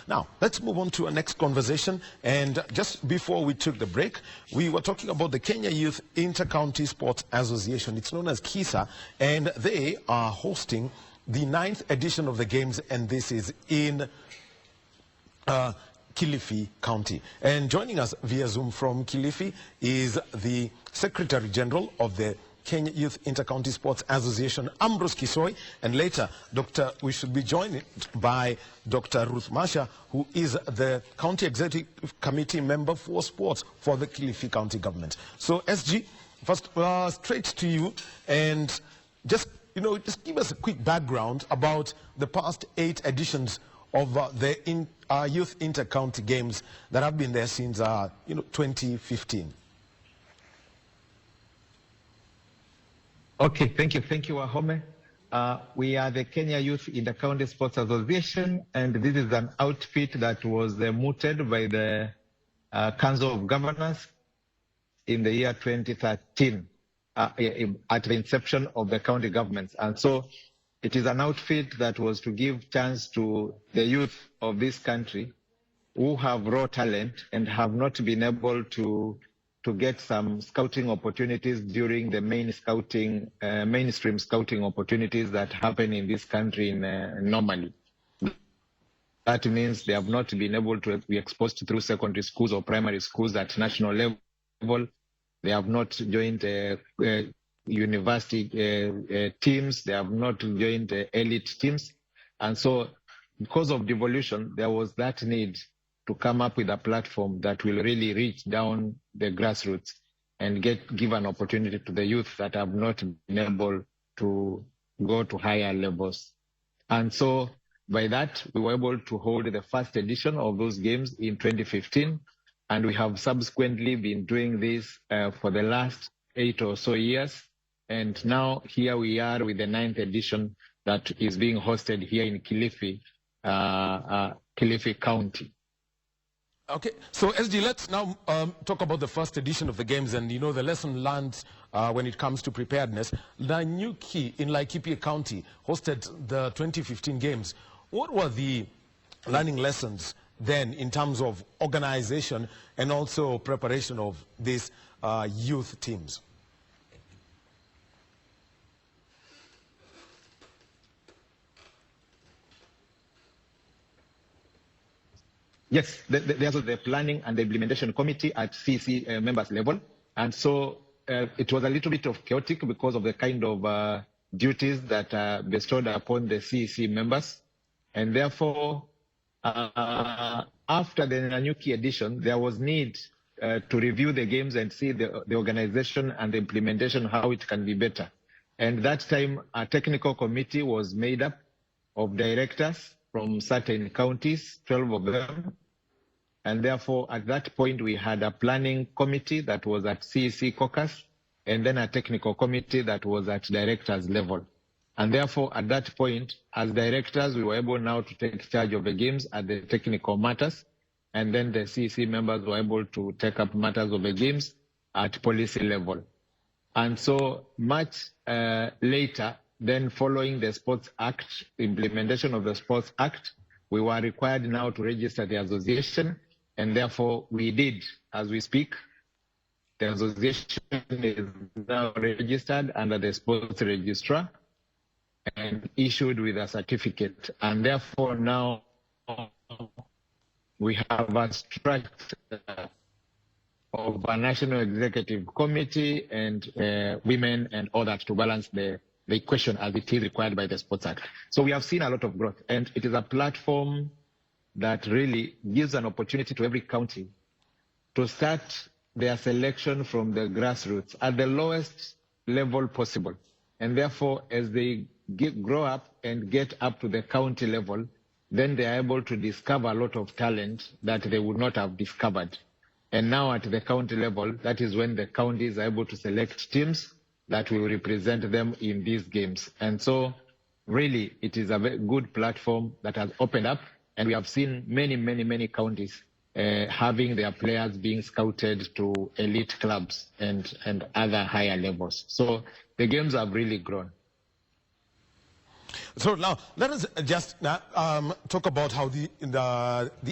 Now, let's move on to our next conversation. And just before we took the break, we were talking about the Kenya Youth Inter-County Sports Association. It's known as KYISA, and they are hosting the 9th edition of the games, and this is in Kilifi County. And joining us via Zoom from Kilifi is the Secretary General of the Kenya Youth Inter-County Sports Association, Ambrose Kisoi, and later we should be joined by Dr. Ruth Masha, who is the County Executive Committee member for sports for the Kilifi County Government. So SG, first straight to you, and just give us a quick background about the past 8 editions of the Youth Inter-County Games that have been there since 2015. Okay, thank you, Wahome. We are the Kenya Youth Inter-County Sports Association, and this is an outfit that was mooted by the Council of Governors in the year 2013, at the inception of the county governments. And so it is an outfit that was to give chance to the youth of this country who have raw talent and have not been able to get some scouting opportunities during the mainstream scouting opportunities that happen in this country normally. That means they have not been able to be exposed through secondary schools or primary schools at national level. They have not joined university teams. They have not joined elite teams. And so because of devolution, there was that need to come up with a platform that will really reach down the grassroots and give an opportunity to the youth that have not been able to go to higher levels. And so by that, we were able to hold the first edition of those games in 2015. And we have subsequently been doing this for the last 8 or so years. And now here we are with the 9th edition that is being hosted here in Kilifi, Kilifi County. Okay, so SG, let's now talk about the first edition of the games and, the lesson learned when it comes to preparedness. Nanyuki in Laikipia County hosted the 2015 games. What were the learning lessons then in terms of organization and also preparation of these youth teams? Yes, there's the planning and the implementation committee at CEC members level. And so it was a little bit of chaotic because of the kind of duties that are bestowed upon the CEC members. And therefore, after the Nanyuki edition, there was need to review the games and see the organization and the implementation, how it can be better. And that time, a technical committee was made up of directors from certain counties, 12 of them. And therefore, at that point, we had a planning committee that was at CEC caucus, and then a technical committee that was at directors level. And therefore, at that point, as directors, we were able now to take charge of the games at the technical matters. And then the CEC members were able to take up matters of the games at policy level. And so much later, then following the Sports Act, implementation of the Sports Act, we were required now to register the association. And therefore, we did, as we speak. The association is now registered under the sports registrar and issued with a certificate. And therefore, now we have a structure of a national executive committee and women and all that to balance the equation as it is required by the Sports Act. So we have seen a lot of growth, and it is a platform that really gives an opportunity to every county to start their selection from the grassroots at the lowest level possible. And therefore, as they grow up and get up to the county level, then they are able to discover a lot of talent that they would not have discovered. And now at the county level, that is when the counties are able to select teams that will represent them in these games. And so really, it is a very good platform that has opened up. And we have seen many counties having their players being scouted to elite clubs and other higher levels. So the games have really grown. So now let us just talk about how the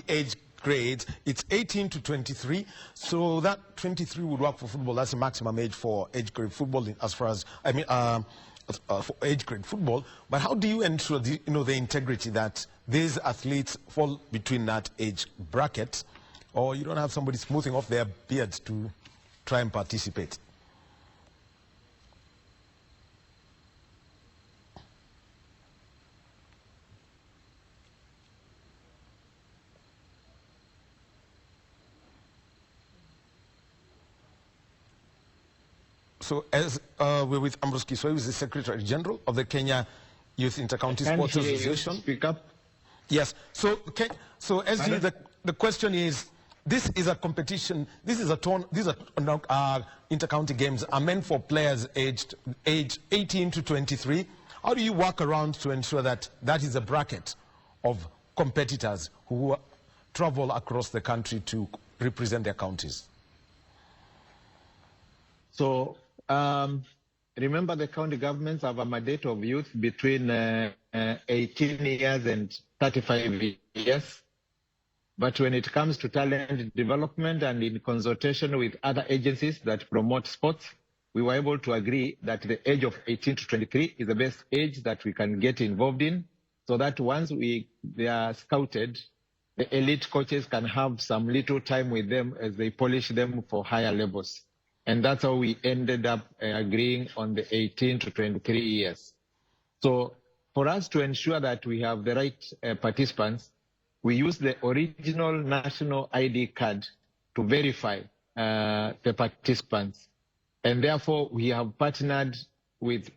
age grades. It's 18 to 23, so that 23 would work for football. That's the maximum age for age grade football, as far as for age grade football. But how do you ensure the integrity that these athletes fall between that age bracket, or you don't have somebody smoothing off their beards to try and participate? So as we're with Ambrose Kisoi, who is the Secretary General of the Kenya Youth Intercounty Sports Association. Speak up. Yes. So as you, the question is, this is a competition. These are intercounty games are meant for players aged 18 to 23. How do you work around to ensure that that is a bracket of competitors who travel across the country to represent their counties? So remember, the county governments have a mandate of youth between 18 years and 35 years. But when it comes to talent development and in consultation with other agencies that promote sports, we were able to agree that the age of 18 to 23 is the best age that we can get involved in, so that once they are scouted, the elite coaches can have some little time with them as they polish them for higher levels. And that's how we ended up agreeing on the 18 to 23 years. So for us to ensure that we have the right participants, we use the original national ID card to verify the participants. And therefore, we have partnered with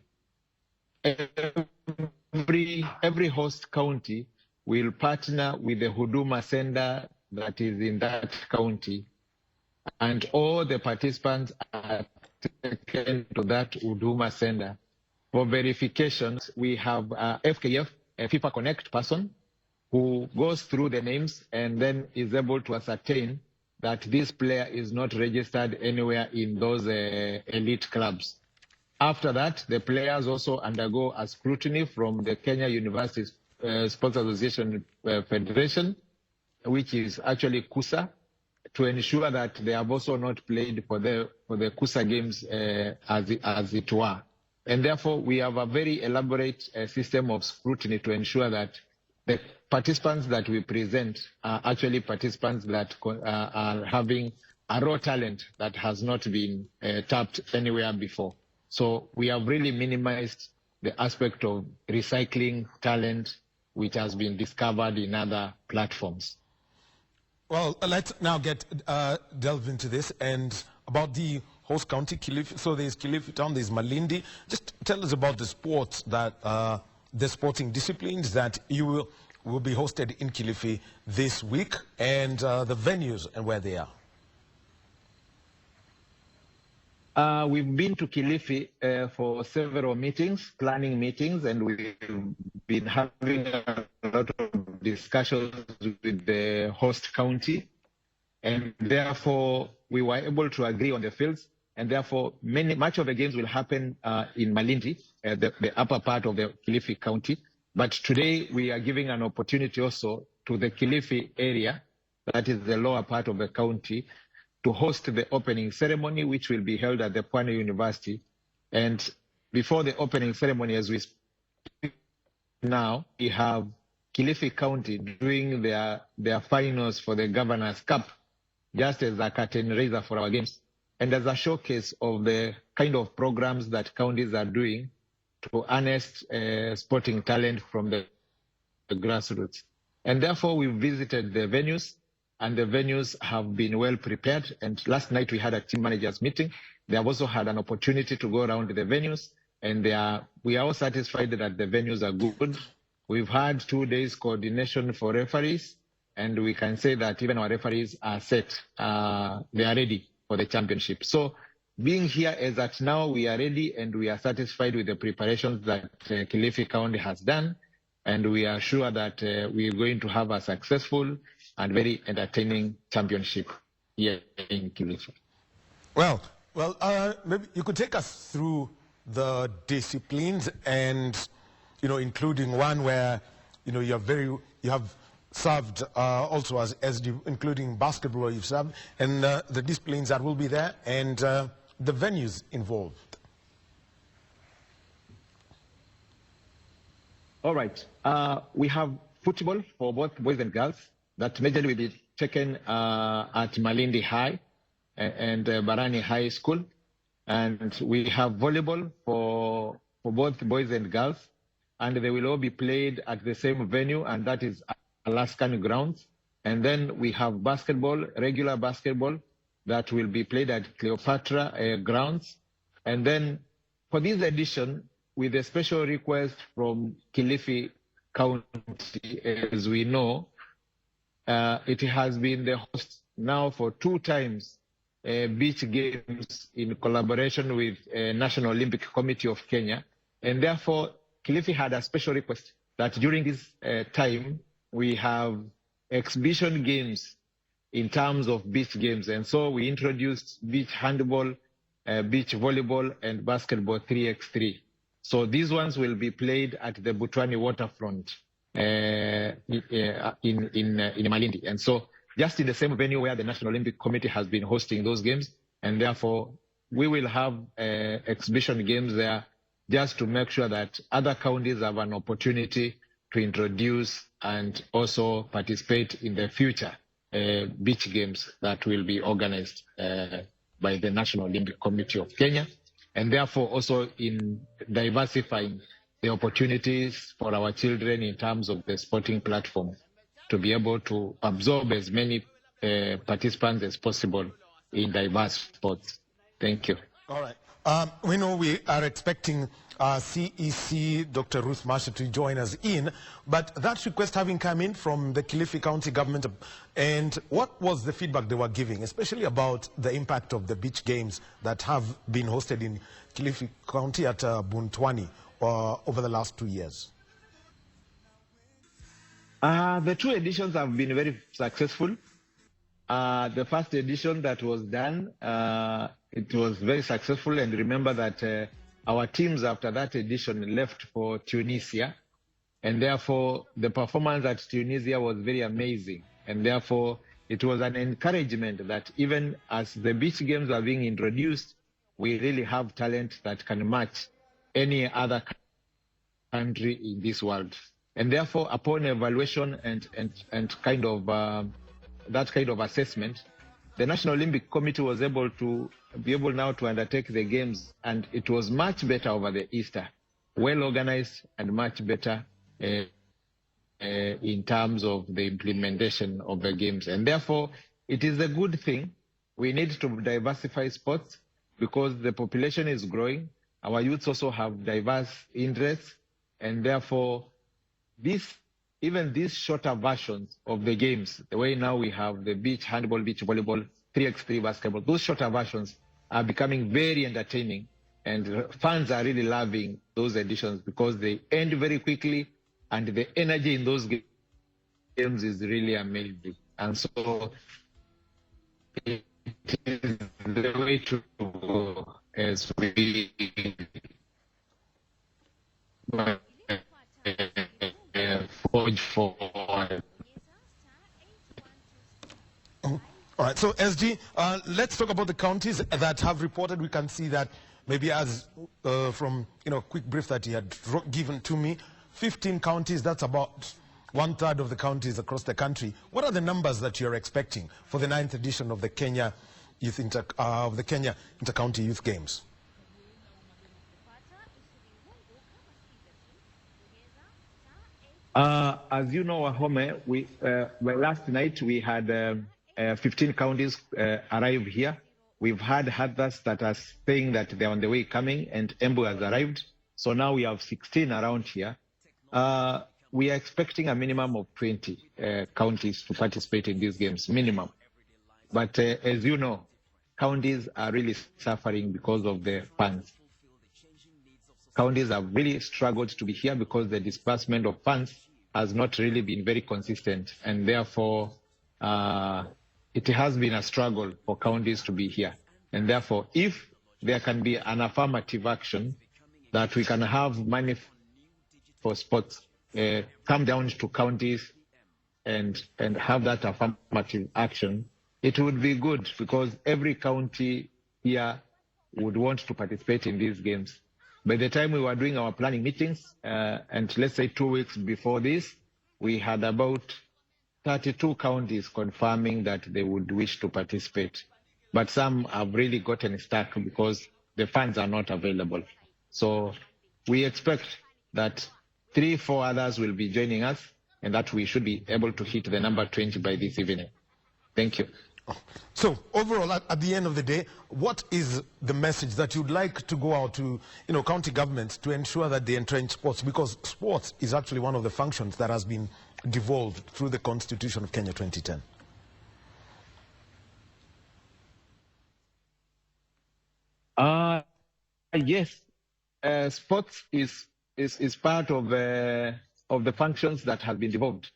every host county will partner with the Huduma Center that is in that county. And all the participants are taken to that Huduma Center. For verifications, we have FKF, a FIFA Connect person, who goes through the names and then is able to ascertain that this player is not registered anywhere in those elite clubs. After that, the players also undergo a scrutiny from the Kenya University Sports Association Federation, which is actually KYISA, to ensure that they have also not played for the KYISA games as it were. And therefore, we have a very elaborate system of scrutiny to ensure that the participants that we present are actually participants that are having a raw talent that has not been tapped anywhere before. So we have really minimized the aspect of recycling talent which has been discovered in other platforms. Well, let's now delve into this and about the host county, Kilifi. So there's Kilifi Town, there's Malindi. Just tell us about the sports that, the sporting disciplines that you will be hosted in Kilifi this week, and the venues and where they are. We've been to Kilifi for several meetings, planning meetings, and we've been having a lot of discussions with the host county. And therefore, we were able to agree on the fields. And therefore, much of the games will happen in Malindi, the upper part of the Kilifi County. But today, we are giving an opportunity also to the Kilifi area, that is the lower part of the county, to host the opening ceremony, which will be held at the Pwani University. And before the opening ceremony, as we speak now, we have Kilifi County doing their finals for the Governor's Cup, just as a curtain raiser for our games, and as a showcase of the kind of programs that counties are doing to harness sporting talent from the grassroots. And therefore, we visited the venues, and the venues have been well prepared. And last night we had a team managers meeting. They have also had an opportunity to go around the venues, and we are all satisfied that the venues are good. We've had 2 days coordination for referees, and we can say that even our referees are set. They are ready for the championship. So being here is that now we are ready and we are satisfied with the preparations that Kilifi County has done. And we are sure that we are going to have a successful and very entertaining championship here in Kilifi. Well, maybe you could take us through the disciplines and including one where, you have served also as SD, including basketball you've served, and the disciplines that will be there, and the venues involved. All right. We have football for both boys and girls that majorly will be taken at Malindi High and Barani High School. And we have volleyball for both boys and girls. And they will all be played at the same venue, and that is Alaskan grounds. And then we have basketball, regular basketball, that will be played at Cleopatra grounds. And then for this edition, with a special request from Kilifi County, as we know, it has been the host now for 2 times beach games in collaboration with National Olympic Committee of Kenya. And therefore, Kilifi had a special request that during this time, we have exhibition games in terms of beach games. And so we introduced beach handball, beach volleyball, and basketball 3x3. So these ones will be played at the Butwani waterfront in Malindi. And so just in the same venue where the National Olympic Committee has been hosting those games. And therefore, we will have exhibition games there just to make sure that other counties have an opportunity to introduce and also participate in the future beach games that will be organized by the National Olympic Committee of Kenya. And therefore also in diversifying the opportunities for our children in terms of the sporting platform to be able to absorb as many participants as possible in diverse sports. Thank you. All right. We know we are expecting CEC, Dr. Ruth Marsha, to join us in, but that request having come in from the Kilifi County government, and what was the feedback they were giving, especially about the impact of the beach games that have been hosted in Kilifi County at Buntwani over the last 2 years? The 2 editions have been very successful. The first edition that was done, it was very successful, and remember that our teams after that edition left for Tunisia, and therefore the performance at Tunisia was very amazing, and therefore it was an encouragement that even as the beach games are being introduced, we really have talent that can match any other country in this world. And therefore, upon evaluation and kind of that kind of assessment, the National Olympic Committee was able now to undertake the games, and it was much better over the Easter, well organized and much better in terms of the implementation of the games. And therefore, it is a good thing. We need to diversify sports because the population is growing. Our youths also have diverse interests, and therefore, even these shorter versions of the games, the way now we have the beach handball, beach volleyball, 3x3 basketball, those shorter versions are becoming very entertaining, and fans are really loving those editions because they end very quickly, and the energy in those games is really amazing. And so it is the way to go as we forge forward. All right, so SG, let's talk about the counties that have reported. We can see that maybe as from quick brief that he had given to me, 15 counties, that's about 1/3 of the counties across the country. What are the numbers that you're expecting for the 9th edition of the Kenya Inter-County Youth Games? As you know, Wahome, last night we had 15 counties arrive here. We've had others that are saying that they're on the way coming, and Ambrose has arrived. So now we have 16 around here. We are expecting a minimum of 20 counties to participate in these games, minimum. But as you know, counties are really suffering because of the funds. Counties have really struggled to be here because the disbursement of funds has not really been very consistent, and therefore it has been a struggle for counties to be here. And therefore, if there can be an affirmative action that we can have money for sports come down to counties and have that affirmative action, it would be good, because every county here would want to participate in these games. By the time we were doing our planning meetings, and let's say 2 weeks before this, we had about 32 counties confirming that they would wish to participate. But some have really gotten stuck because the funds are not available. So we expect that 3-4 others will be joining us, and that we should be able to hit the number 20 by this evening. Thank you. So overall, at the end of the day, what is the message that you'd like to go out to, county governments to ensure that they entrench sports? Because sports is actually one of the functions that has been devolved through the Constitution of Kenya 2010. Yes, sports is part of the functions that have been devolved.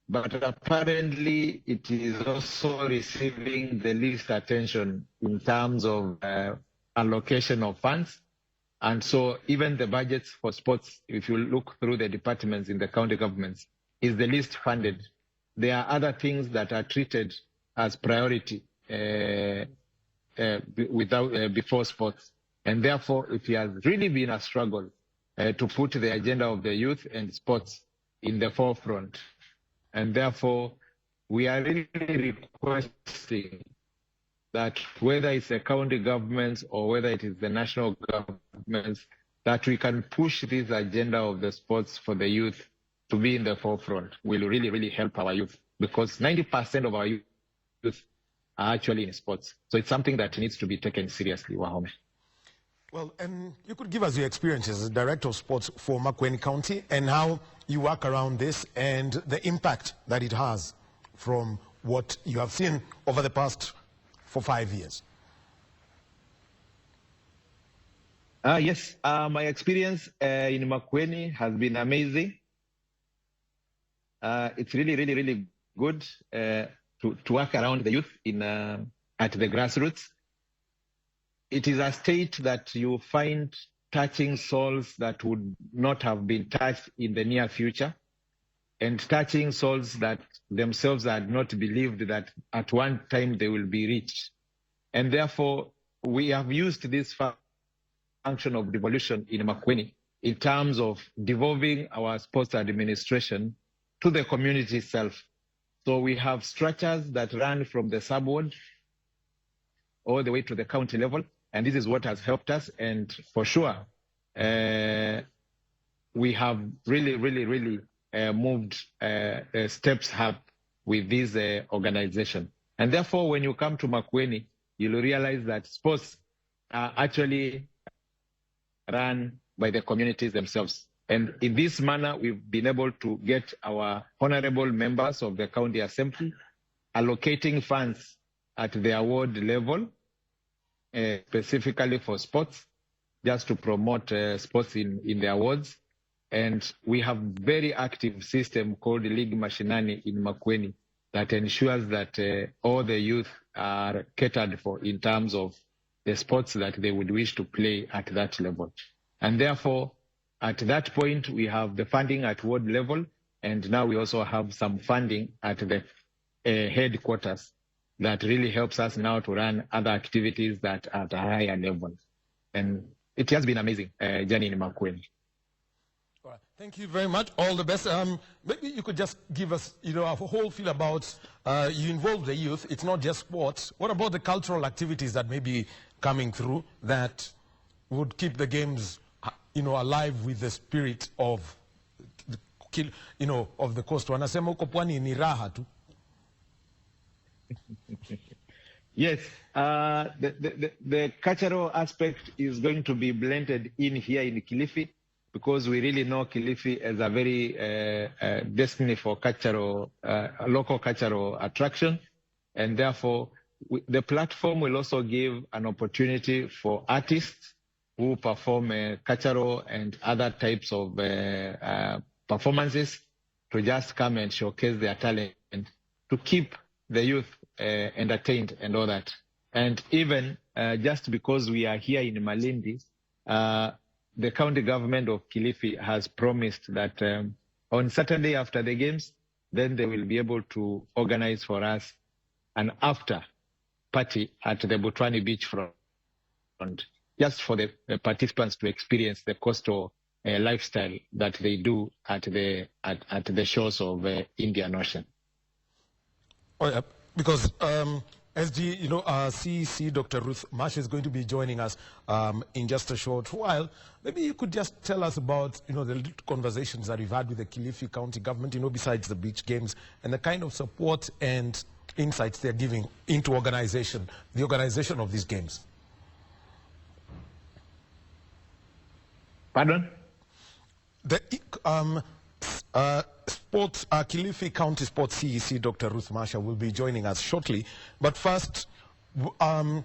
But apparently it is also receiving the least attention in terms of allocation of funds. And so even the budgets for sports, if you look through the departments in the county governments, is the least funded. There are other things that are treated as priority before sports. And therefore, it has really been a struggle to put the agenda of the youth and sports in the forefront. And therefore, we are really requesting that whether it's the county governments or whether it is the national governments, that we can push this agenda of the sports for the youth to be in the forefront. Will really, really help our youth, because 90% of our youth are actually in sports. So it's something that needs to be taken seriously, Wahome. Well, and you could give us your experiences as Director of Sports for Makueni County and how you work around this and the impact that it has from what you have seen over the past 5 years. Yes, my experience in Makueni has been amazing. It's really, really, really good to work around the youth at the grassroots. It is a state that you find touching souls that would not have been touched in the near future, and touching souls that themselves had not believed that at one time they will be reached. And therefore, we have used this function of devolution in Makueni in terms of devolving our sports administration to the community itself. So we have structures that run from the sub-ward all the way to the county level. And this is what has helped us. And for sure, we have really, really, really moved steps up with this organization. And therefore, when you come to Makueni, you'll realize that sports are actually run by the communities themselves. And in this manner, we've been able to get our honorable members of the county assembly allocating funds at the award level, specifically for sports, just to promote sports in the awards. And we have very active system called League Mashinani in Makueni that ensures that all the youth are catered for in terms of the sports that they would wish to play at that level. And therefore, at that point, we have the funding at ward level, and now we also have some funding at the headquarters that really helps us now to run other activities that are at a higher level. And it has been amazing journey in Makueni. All right. Thank you very much. All the best. Maybe you could just give us, a whole feel about, you involve the youth. It's not just sports. What about the cultural activities that may be coming through that would keep the games, alive with the spirit of, of the coast? Wanasema huko pwani ni raha tu. Yes, the cultural aspect is going to be blended in here in Kilifi, because we really know Kilifi as a very destiny for cultural, local cultural attraction. And therefore, the platform will also give an opportunity for artists who perform cultural and other types of performances to just come and showcase their talent and to keep the youth entertained and all that. And even just because we are here in Malindi, the county government of Kilifi has promised that on Saturday after the games, then they will be able to organize for us an after party at the Butwani beachfront, just for the participants to experience the coastal lifestyle that they do at the shores of Indian Ocean. Oh, yeah, because SG, CEC Dr. Ruth Marsh is going to be joining us in just a short while. Maybe you could just tell us about, the little conversations that you've had with the Kilifi County government, besides the beach games, and the kind of support and insights they're giving into the organization of these games. Pardon? The Kilifi County Sports CEC, Dr. Ruth Marshall, will be joining us shortly. But first, some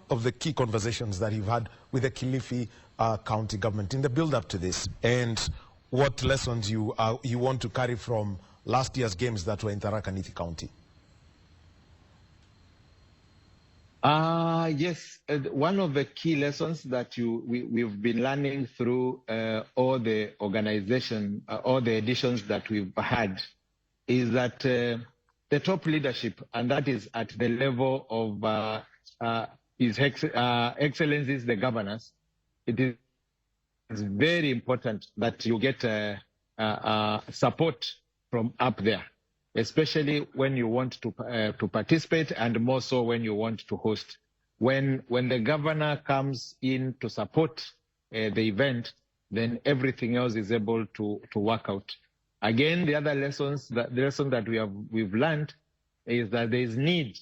of the key conversations that you've had with the Kilifi County government in the build-up to this, and what lessons you want to carry from last year's games that were in Tharaka Nithi County. Yes, one of the key lessons that we've been learning through all the organization, all the editions that we've had, is that the top leadership, and that is at the level of His Excellencies the governors, it is very important that you get support from up there, especially when you want to participate, and more so when you want to host. When the governor comes in to support the event, then everything else is able to work out. Again, the other lesson that we've learned is that there is need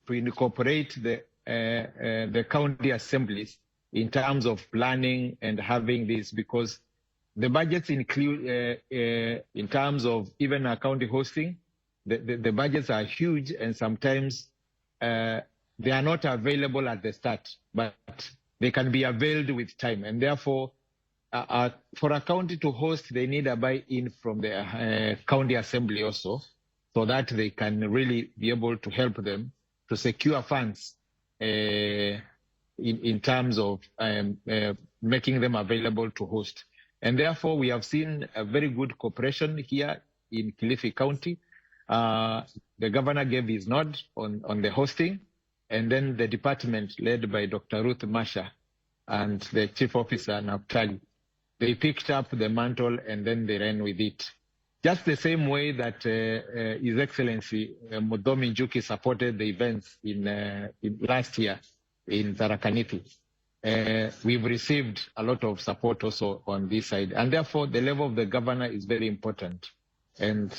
to incorporate the county assemblies in terms of planning and having this, because the budgets include, in terms of even a county hosting, the budgets are huge, and sometimes they are not available at the start, but they can be availed with time. And therefore, for a county to host, they need a buy-in from the county assembly also, so that they can really be able to help them to secure funds in terms of making them available to host. And therefore, we have seen a very good cooperation here in Kilifi County. The governor gave his nod on the hosting, and then the department led by Dr. Ruth Masha and the chief officer, Naftali, they picked up the mantle and then they ran with it. Just the same way that His Excellency Mudomi Njuki supported the events in last year in Tharaka Nithi. We've received a lot of support also on this side. And therefore, the level of the governor is very important. And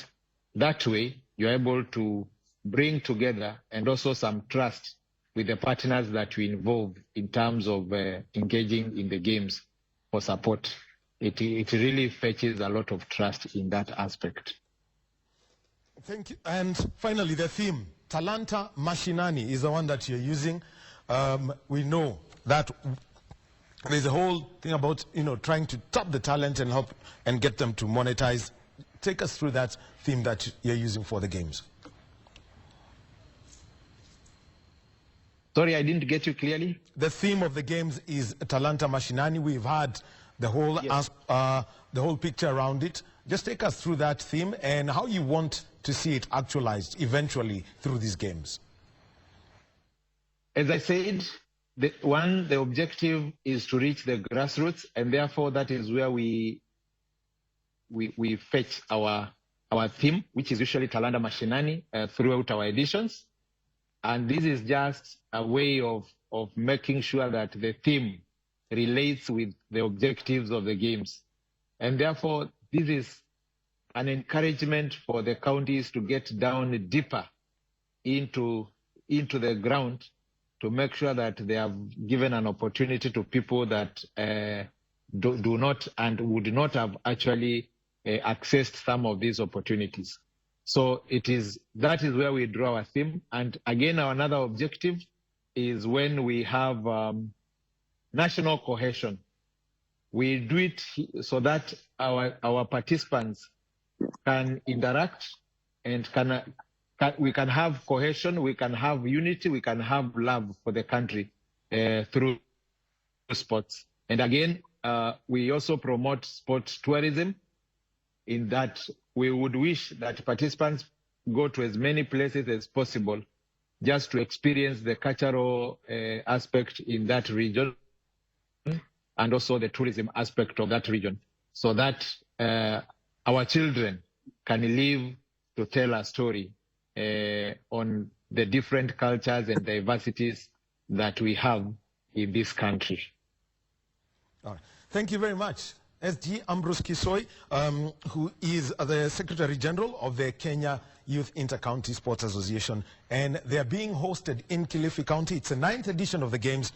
that way, you're able to bring together and also some trust with the partners that we involve in terms of engaging in the games for support. It really fetches a lot of trust in that aspect. Thank you. And finally, the theme, Talanta Mashinani, is the one that you're using. We know that there's a whole thing about, trying to tap the talent and help and get them to monetize. Take us through that theme that you're using for the games. Sorry, I didn't get you clearly. The theme of the games is Talanta Mashinani. We've had the whole the whole picture around it. Just take us through that theme and how you want to see it actualized eventually through these games. As I said, the objective is to reach the grassroots, and therefore that is where we fetch our theme, which is usually Talanta Mashinani, throughout our editions. And this is just a way of making sure that the theme relates with the objectives of the games. And therefore, this is an encouragement for the counties to get down deeper into the ground to make sure that they have given an opportunity to people that do not and would not have actually accessed some of these opportunities. So that is where we draw our theme. And again, our another objective is when we have national cohesion. We do it so that our participants can interact and we can have cohesion, we can have unity, we can have love for the country through sports. And again, we also promote sports tourism, in that we would wish that participants go to as many places as possible just to experience the cultural aspect in that region, and also the tourism aspect of that region, so that our children can live to tell a story on the different cultures and diversities that we have in this country. All right. Thank you very much. SG Ambrose Kisoi, who is the Secretary General of the Kenya Youth Inter-County Sports Association, and they are being hosted in Kilifi County. It's the 9th edition of the Games.